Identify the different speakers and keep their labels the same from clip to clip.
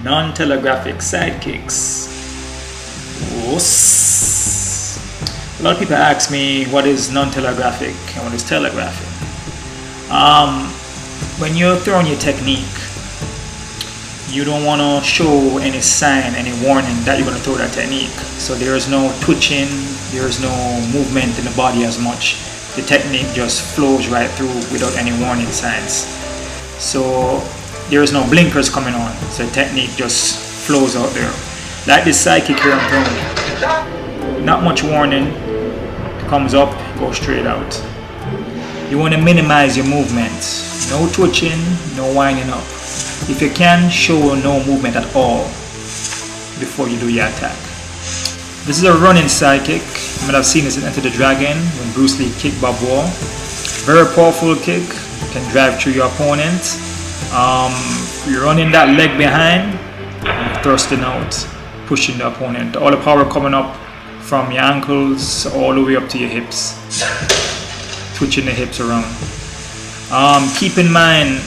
Speaker 1: Non-Telegraphic Sidekicks. A lot of people ask me what is non-telegraphic and what is telegraphic. When you're throwing your technique, you don't want to show any sign, any warning that you're going to throw that technique. So there is no twitching, there is no movement in the body as much. The technique just flows right through without any warning signs. So there is no blinkers coming on. So the technique just flows out there. Like this sidekick here I'm throwing. Not much warning. It comes up, goes straight out. You want to minimize your movement. No twitching, no winding up. If you can, show no movement at all before you do your attack. This is a running sidekick. You might have seen this in Enter the Dragon when Bruce Lee kicked Bob Wall. Very powerful kick, can drive through your opponent. You're running that leg behind, and thrusting out, pushing the opponent. All the power coming up from your ankles all the way up to your hips. Twitching the hips around. Keep in mind,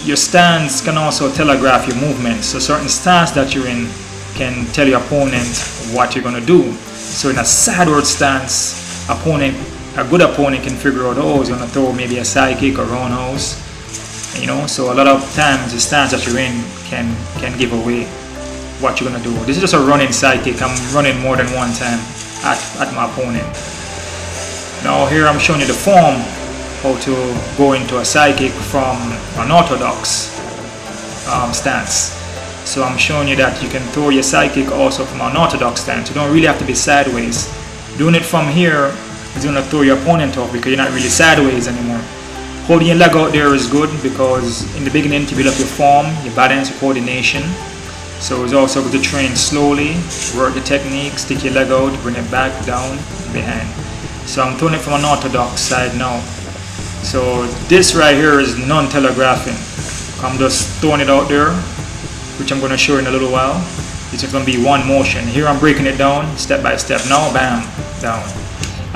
Speaker 1: your stance can also telegraph your movements. So certain stance that you're in can tell your opponent what you're going to do. So in a sideward stance, a good opponent can figure out, oh, he's going to throw maybe a sidekick or roundhouse. You know, so a lot of times the stance that you're in can give away what you're going to do. This is just a running sidekick. I'm running more than one time at my opponent. Now here I'm showing you the form, how to go into a sidekick from an orthodox stance. So I'm showing you that you can throw your sidekick also from an orthodox stance. You don't really have to be sideways. Doing it from here is going to throw your opponent off because you're not really sideways anymore. Holding your leg out there is good because in the beginning to build up your form, your balance, your coordination. So it's also good to train slowly, work the technique, stick your leg out, bring it back, down, behind. So I'm throwing it from an orthodox side now. So this right here is non-telegraphing. I'm just throwing it out there, which I'm going to show in a little while. It's just going to be one motion. Here I'm breaking it down step by step. Now, bam, down.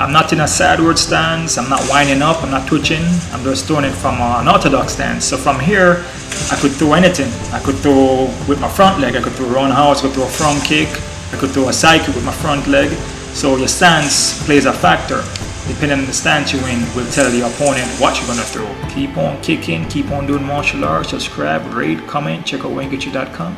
Speaker 1: I'm not in a sideward stance. I'm not winding up. I'm not twitching. I'm just throwing it from an orthodox stance. So from here, I could throw anything. I could throw with my front leg. I could throw a roundhouse. I could throw a front kick. I could throw a sidekick with my front leg. So your stance plays a factor. Depending on the stance you're in, will tell the opponent what you're going to throw. Keep on kicking, keep on doing martial arts, subscribe, rate, comment, check out WayneGetYou.com.